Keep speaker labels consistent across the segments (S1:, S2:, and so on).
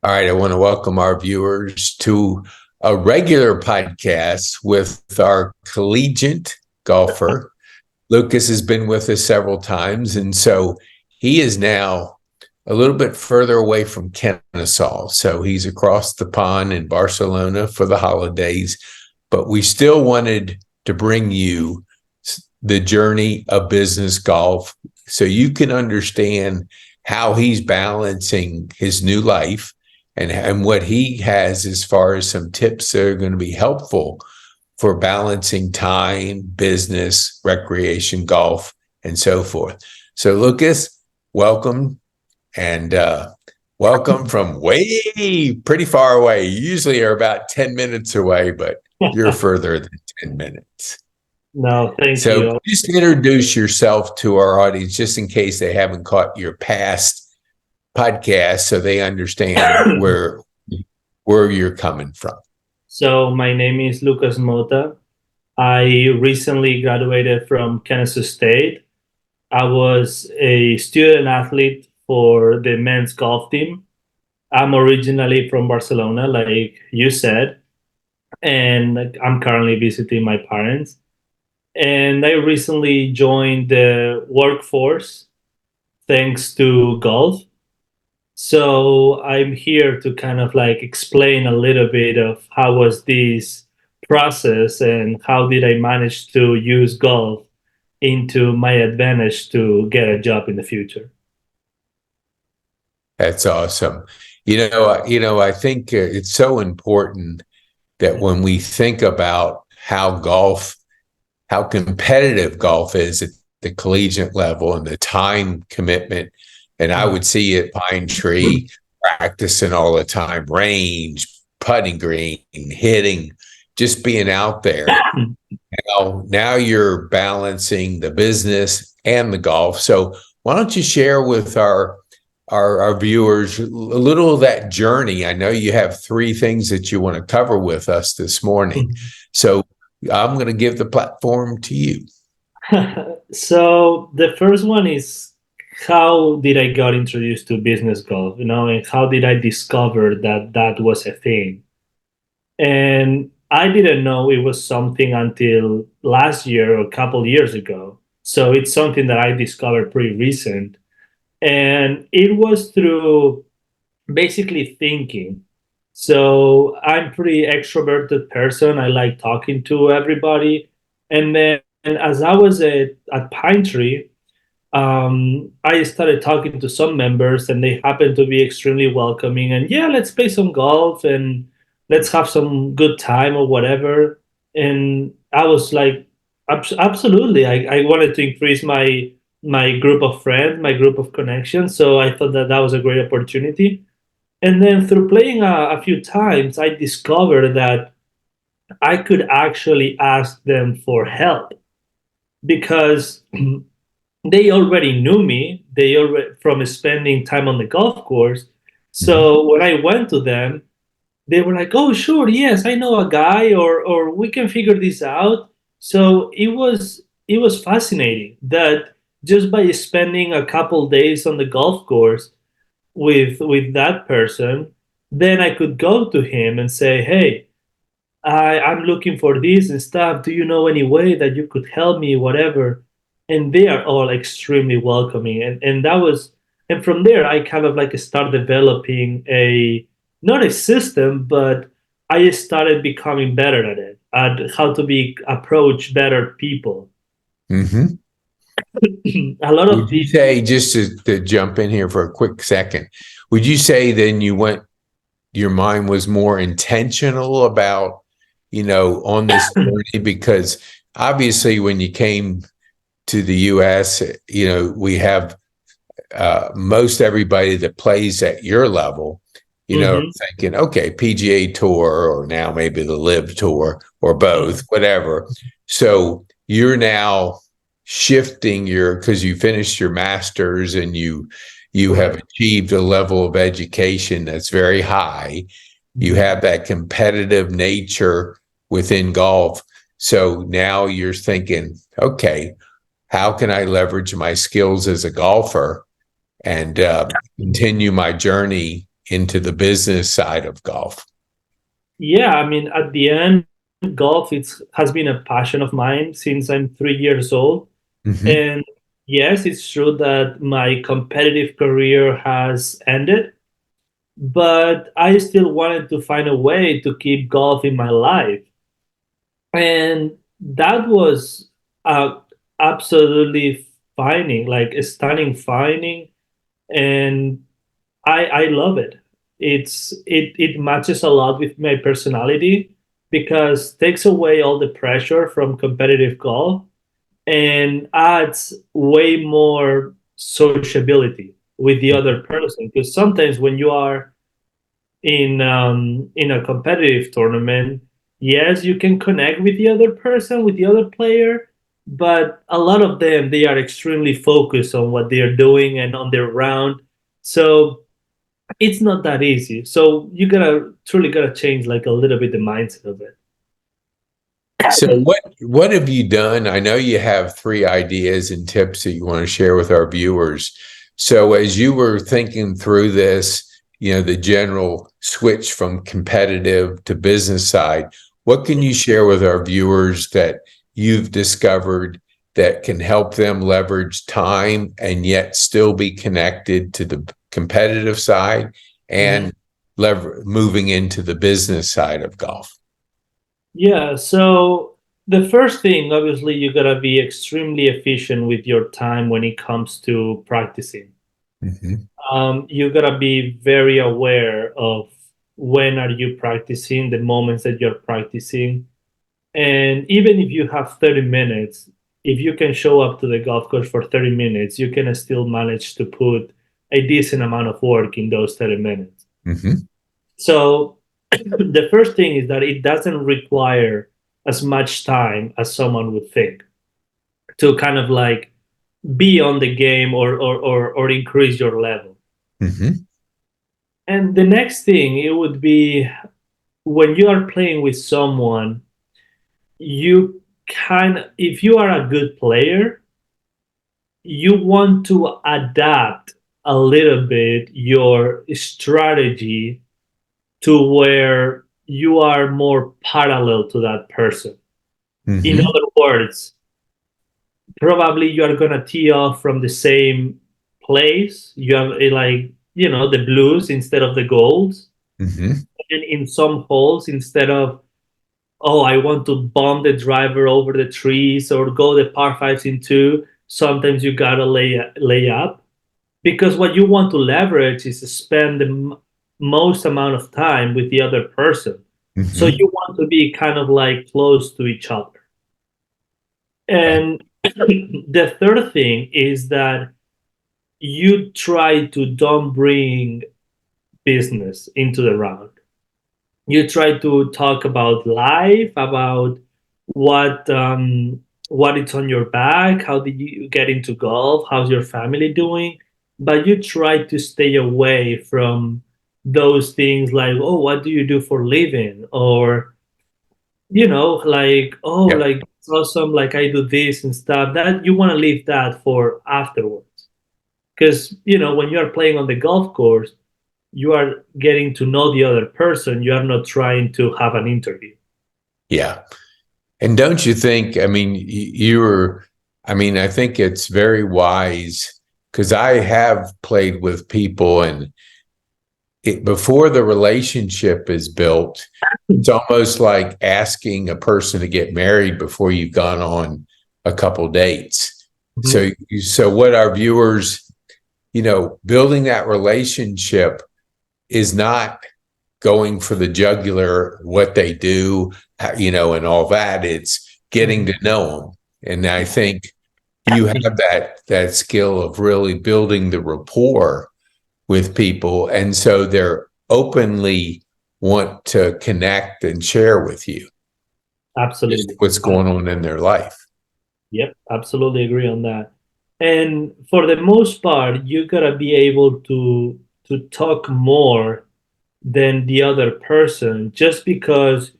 S1: All right, I want to welcome our viewers to a regular podcast with our collegiate golfer. Lucas has been with us several times, and so he is now a little bit further away from Kennesaw. So he's across the pond in Barcelona for the holidays, but we still wanted to bring you the journey of business golf so you can understand how he's balancing his new life and what he has as far as some tips that are going to be helpful for balancing time, business, recreation, golf, and so forth. So, Lucas, welcome, and welcome from way pretty far away. You usually are about 10 minutes away, but you're further than 10 minutes.
S2: No, thank
S1: So
S2: you.
S1: just introduce yourself to our audience, just in case they haven't caught your past podcast, so they understand where you're coming from.
S2: So my name is Lucas Mota. I recently graduated from Kansas State. I was a student athlete for the men's golf team. I'm originally from Barcelona, like you said, and I'm currently visiting my parents. And I recently joined the workforce thanks to golf. So I'm here to kind of like explain a little bit of how was this process and how did I manage to use golf into my advantage to get a job in the future.
S1: That's awesome. I think it's so important that when we think about how competitive golf is at the collegiate level and the time commitment, and I would see at Pine Tree practicing all the time, range, putting green, hitting, just being out there. Now you're balancing the business and the golf. So why don't you share with our viewers a little of that journey? I know you have three things that you want to cover with us this morning. So I'm going to give the platform to you.
S2: So the first one is how did I got introduced to business golf, and how did I discover that that was a thing? And I didn't know it was something until last year or a couple years ago. So it's something that I discovered pretty recent. And it was through basically thinking. So I'm pretty extroverted person. I like talking to everybody. And then as I was at Pine Tree, I started talking to some members, and they happened to be extremely welcoming. And yeah, let's play some golf and let's have some good time or whatever. And I was like, absolutely. I wanted to increase my group of friends, my group of connections. So I thought that that was a great opportunity. And then through playing a few times, I discovered that I could actually ask them for help because they already knew me. They already from spending time on the golf course. So when I went to them, they were like, "Oh, sure, yes, I know a guy, or we can figure this out." So it was fascinating that just by spending a couple days on the golf course with that person, then I could go to him and say, "Hey, I'm looking for this and stuff. Do you know any way that you could help me, whatever?" And they are all extremely welcoming. And that was, and from there, I kind of like start developing not a system, but I started becoming better at it, at how to approach better people.
S1: Mm-hmm.
S2: A lot of
S1: Would you say, just to jump in here for a quick second, would you say then your mind was more intentional about, on this journey? Because obviously when you came to the US, we have most everybody that plays at your level, thinking, okay, PGA Tour, or now maybe the Live Tour, or both, whatever. So you're now shifting because you finished your master's and you have achieved a level of education that's very high. You have that competitive nature within golf. So now you're thinking, okay, how can I leverage my skills as a golfer and continue my journey into the business side of golf?
S2: Yeah, I mean, at the end, golf has been a passion of mine since I'm 3 years old.
S1: Hmm.
S2: And yes, it's true that my competitive career has ended, but I still wanted to find a way to keep golf in my life. And that was uh, absolutely finding, like a stunning finding. And I love it. It matches a lot with my personality because takes away all the pressure from competitive golf and adds way more sociability with the other person. Because sometimes when you are in a competitive tournament, yes, you can connect with the other person, with the other player, but a lot of them they are extremely focused on what they are doing and on their round. So it's not that easy. So you gotta truly gotta change like a little bit the mindset of it.
S1: So what have you done? I know you have three ideas and tips that you want to share with our viewers. So as you were thinking through this, the general switch from competitive to business side, what can you share with our viewers that you've discovered that can help them leverage time and yet still be connected to the competitive side
S2: Mhm.
S1: and moving into the business side of golf?
S2: Yeah, so the first thing, obviously, you gotta be extremely efficient with your time when it comes to practicing.
S1: Mhm.
S2: You gotta be very aware of when are you practicing, the moments that you're practicing, and even if you have 30 minutes, if you can show up to the golf course for 30 minutes, you can still manage to put a decent amount of work in those 30 minutes.
S1: Mhm.
S2: So the first thing is that it doesn't require as much time as someone would think to kind of like be on the game or increase your level.
S1: Mhm.
S2: And the next thing it would be when you are playing with someone, you if you are a good player, you want to adapt a little bit your strategy to where you are more parallel to that person. In
S1: Mhm.
S2: other words, probably you are gonna tee off from the same place. You have like the blues instead of the golds,
S1: Mhm.
S2: and in some holes instead of I want to bomb the driver over the trees or go the par fives in two. Sometimes you gotta lay up because what you want to leverage is to spend the most amount of time with the other person. So
S1: Mhm.
S2: you want to be kind of like close to each other.
S1: Right.
S2: And the third thing is that you try to don't bring business into the round. You try to talk about life, about what what is on your back, how did you get into golf, how's your family doing, but you try to stay away from those things like what do you do for living, or like
S1: Yeah.
S2: like it's awesome, like I do this and stuff. That you want to leave that for afterwards, because when you are playing on the golf course, you are getting to know the other person. You are not trying to have an interview.
S1: Yeah. And don't you think, I mean, I think it's very wise because I have played with people and before the relationship is built, it's almost like asking a person to get married before you've gone on a couple dates.
S2: Mhm.
S1: So what our viewers, building that relationship is not going for the jugular, what they do, and all that. It's getting to
S2: Mhm.
S1: know them. And I think you have that skill of really building the rapport with people. And so they're openly want to connect and share with you just
S2: Absolutely.
S1: what's going on in their life.
S2: Yep, absolutely agree on that. And for the most part, you gotta be able to talk more than the other person, just because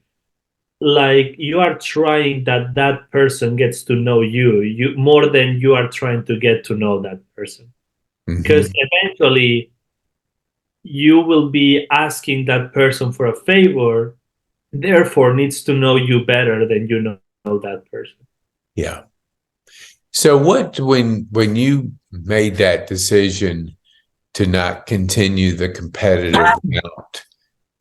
S2: like you are trying that that person gets to know you more than you are trying to get to know that person. Because
S1: Mm-hmm.
S2: eventually you will be asking that person for a favor, therefore needs to know you better than you know that person.
S1: Yeah. So what when you made that decision to not continue the competitive route,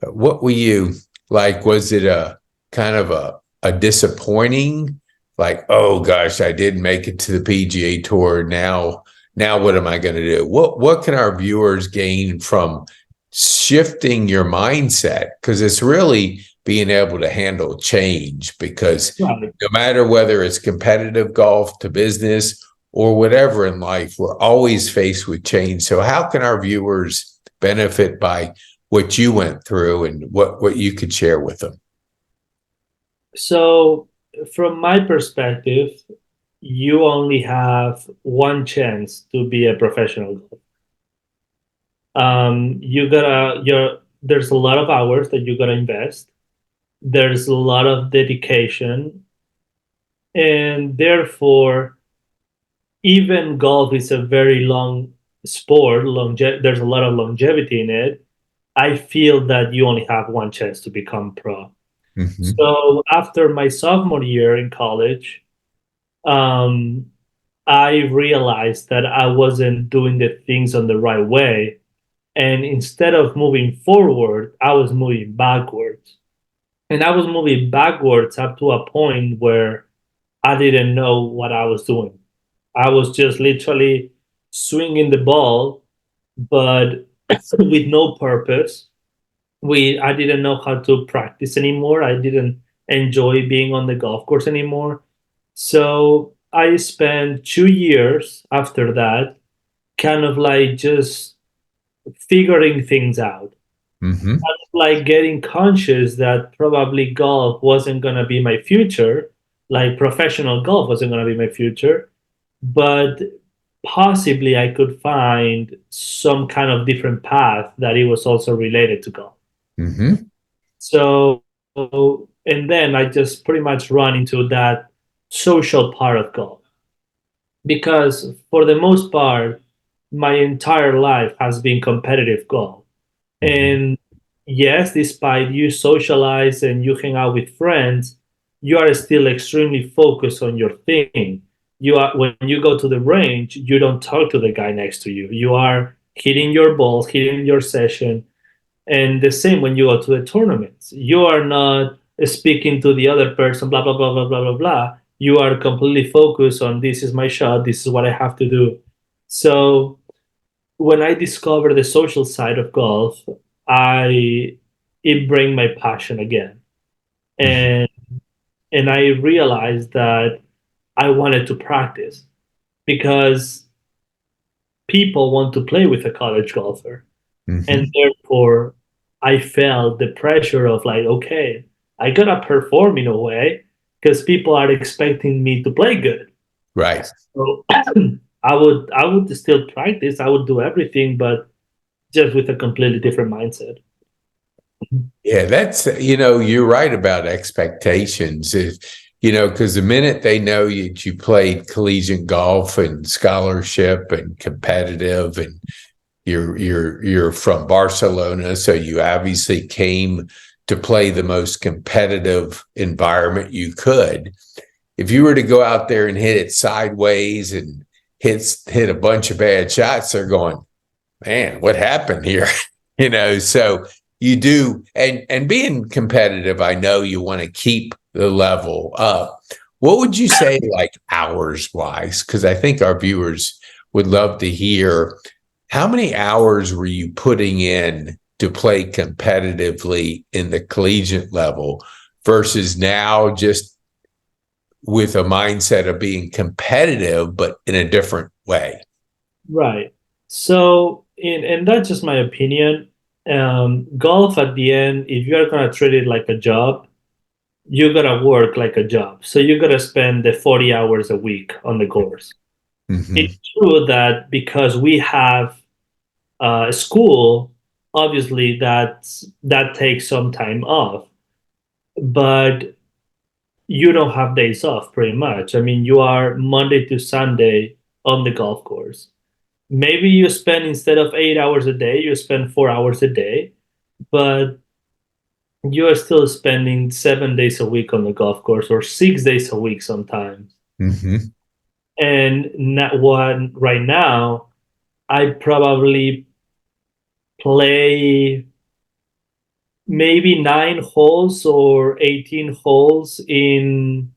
S1: what were you like? Was it a kind of a disappointing, like, oh gosh, I didn't make it to the PGA Tour. Now what am I going to do? What can our viewers gain from shifting your mindset? Because it's really being able to handle change. Because
S2: Right.
S1: no matter whether it's competitive golf to business or whatever in life, we're always faced with change. So how can our viewers benefit by what you went through and what you could share with them?
S2: So, from my perspective, you only have one chance to be a professional golfer. You gotta, there's a lot of hours that you gotta invest. There's a lot of dedication, and therefore, even golf is a very long sport. There's a lot of longevity in it. I feel that you only have one chance to become pro.
S1: Mm-hmm.
S2: So after my sophomore year in college, um, I realized that I wasn't doing the things on the right way. And instead of moving forward, I was moving backwards. And I was moving backwards up to a point where I didn't know what I was doing. I was just literally swinging the ball, but with no purpose. I didn't know how to practice anymore. I didn't enjoy being on the golf course anymore. So I spent 2 years after that, kind of like just figuring things out,
S1: Mm-hmm.
S2: like getting conscious that probably golf wasn't going to be my future, like professional golf wasn't going to be my future, but possibly I could find some kind of different path that it was also related to golf.
S1: Mm-hmm.
S2: So, and then I just pretty much run into that social part of golf because for the most part, my entire life has been competitive golf.
S1: Mm-hmm.
S2: And yes, despite you socialize and you hang out with friends, you are still extremely focused on your thing. You are when you go to the range, you don't talk to the guy next to you. You are hitting your balls, hitting your session, and the same when you go to the tournaments. You are not speaking to the other person, blah, blah, blah, blah, blah, blah, blah. You are completely focused on this is my shot, this is what I have to do. So when I discovered the social side of golf, I it bring my passion again. And and I realized that I wanted to practice because people want to play with a college golfer. And
S1: Mm-hmm.
S2: therefore I felt the pressure of like, okay, I gotta perform in a way because people are expecting me to play good.
S1: Right.
S2: So I would still practice, I would do everything, but just with a completely different mindset.
S1: Yeah, that's, you're right about expectations. Because the minute they know you played collegiate golf and scholarship and competitive, and you're from Barcelona, so you obviously came to play the most competitive environment you could. If you were to go out there and hit it sideways and hit a bunch of bad shots, they're going, man, what happened here? So you do, and being competitive, I know you want to keep the level up. What would you say, like hours wise? Because I think our viewers would love to hear how many hours were you putting in to play competitively in the collegiate level versus now just with a mindset of being competitive, but in a different way.
S2: Right. So, and that's just my opinion. Golf at the end, if you're gonna treat it like a job, you gotta work like a job. So you gotta spend the 40 hours a week on the course.
S1: Mm-hmm.
S2: It's true that because we have school, obviously that takes some time off, but you don't have days off pretty much. I mean, you are Monday to Sunday on the golf course. maybe you spend, instead of 8 hours a day, you spend 4 hours a day, but you are still spending 7 days a week on the golf course, or 6 days a week sometimes.
S1: Mm-hmm.
S2: And not one right now, I probably play maybe 9 holes or 18 holes in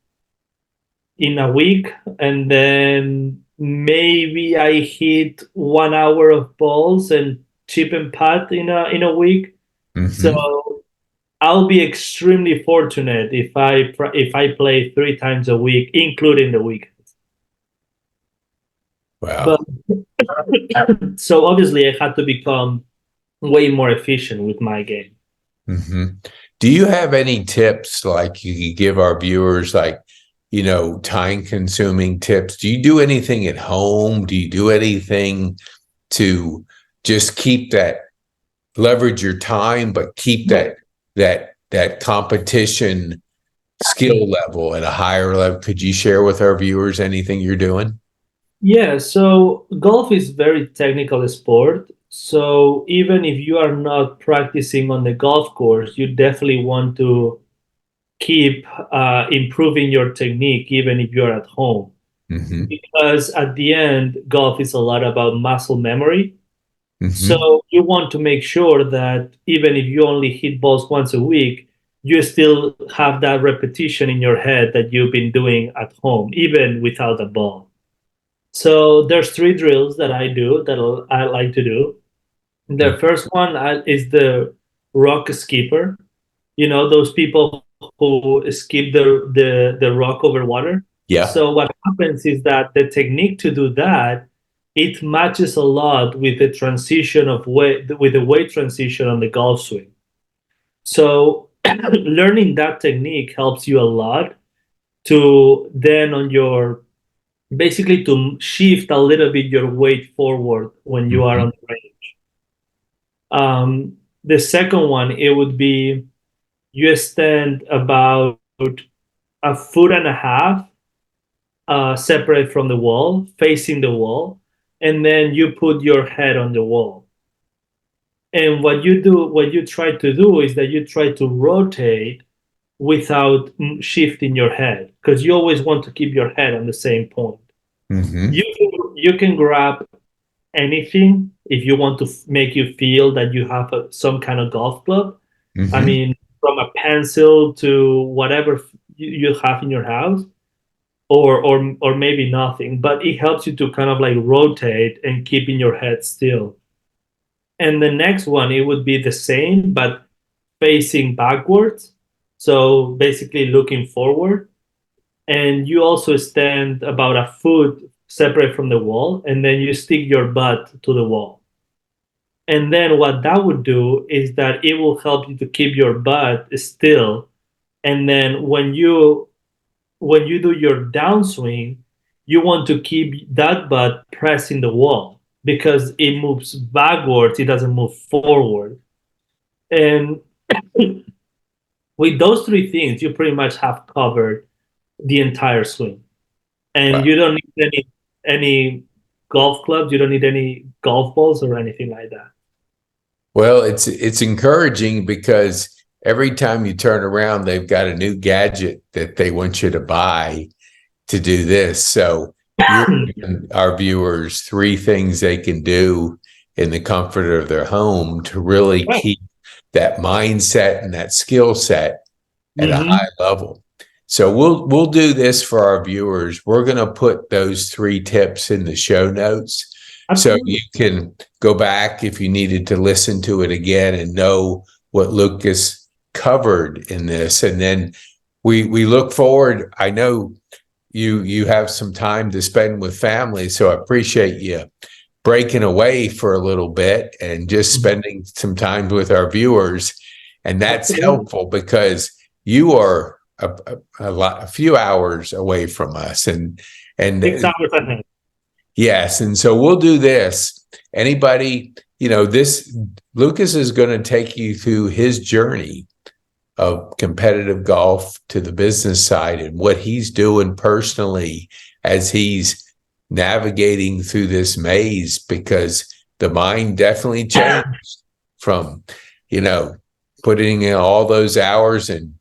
S2: a week, and then maybe I hit 1 hour of balls and chip and putt in a week.
S1: Mm-hmm.
S2: So I'll be extremely fortunate if I play 3 times a week, including the weekends. But
S1: Wow.
S2: so obviously I had to become way more efficient with my game.
S1: Mm-hmm. Do you have any tips like you could give our viewers, like, time consuming tips? Do you do anything at home? Do you do anything to just keep that, leverage your time, but keep that competition skill level at a higher level? Could you share with our viewers anything you're doing?
S2: Yeah, so golf is very technical sport. So even if you are not practicing on the golf course, you definitely want to keep improving your technique, even if you're at home.
S1: Mm-hmm.
S2: Because at the end, golf is a lot about muscle memory.
S1: Mm-hmm.
S2: So you want to make sure that even if you only hit balls once a week, you still have that repetition in your head that you've been doing at home, even without a ball. So there's 3 drills that I do that I like to do. The first one is the rock skipper. You know, those people who skip the rock over water.
S1: Yeah.
S2: So what happens is that the technique to do that, it matches a lot with the transition of weight, with the weight transition on the golf swing. So learning that technique helps you a lot to then on your, basically to shift a little bit your weight forward when you are
S1: Mm-hmm.
S2: on the range. The second one, it would be you stand about a foot and a half separate from the wall, facing the wall, and then you put your head on the wall. And what you try to do is that you try to rotate without shifting your head, because you always want to keep your head on the same point.
S1: Mm-hmm.
S2: You can grab anything if you want to make you feel that you have some kind of golf club. I
S1: Mm-hmm.
S2: mean, from a pencil to whatever you have in your house, or maybe nothing, but it helps you to kind of like rotate and keeping your head still. And the next one, it would be the same, but facing backwards. So basically looking forward. And you also stand about a foot separate from the wall, and then you stick your butt to the wall. And then what that would do is that it will help you to keep your butt still. And then when you do your downswing, you want to keep that butt pressing the wall because it moves backwards, it doesn't move forward. And with those 3 things, you pretty much have covered the entire swing. And
S1: Wow.
S2: you don't need any golf clubs, you don't need any golf balls or anything like that.
S1: Well, it's encouraging because every time you turn around, they've got a new gadget that they want you to buy to do this. So you're giving our viewers 3 things they can do in the comfort of their home to really
S2: Right.
S1: keep that mindset and that skill set at a
S2: Mm-hmm.
S1: high level. So we'll do this for our viewers. We're going to put those 3 tips in the show notes so you
S2: Absolutely.
S1: can go back if you needed to listen to it again and know what Lucas covered in this. And then we look forward. I know you have some time to spend with family, so I appreciate you breaking away for a little bit and just spending some time with our viewers. And that's
S2: Absolutely.
S1: helpful because you are a few hours away from us, and
S2: 6 hours ahead.
S1: yes, and so we'll do this. Anybody, this Lucas is going to take you through his journey of competitive golf to the business side and what he's doing personally as he's navigating through this maze, because the mind definitely changed from, putting in all those hours and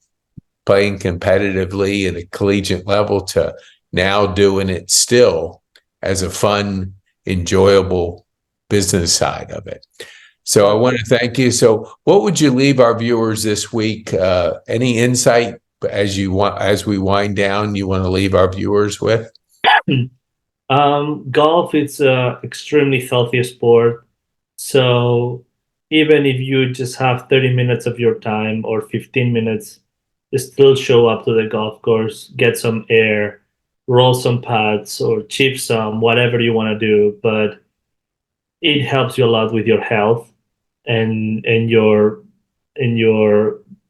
S1: playing competitively at a collegiate level to now doing it still as a fun, enjoyable business side of it. So I want to thank you. So what would you leave our viewers this week? Any insight as we wind down, you want to leave our viewers with?
S2: Golf is a extremely healthy sport. So even if you just have 30 minutes of your time or 15 minutes, still show up to the golf course, get some air, roll some pads or chip some, whatever you want to do. But it helps you a lot with your health and your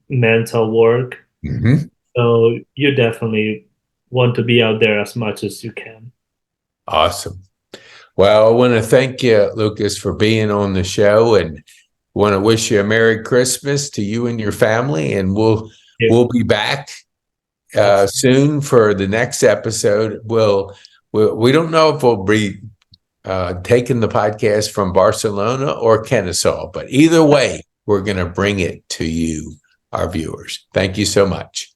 S2: mental work.
S1: Mm-hmm.
S2: So you definitely want to be out there as much as you can.
S1: Awesome. Well, I want to thank you, Lucas, for being on the show, and want to wish you a Merry Christmas to you and your family. And we'll be back soon for the next episode. We don't know if we'll be taking the podcast from Barcelona or Kennesaw, but either way, we're going to bring it to you, our viewers. Thank you so much.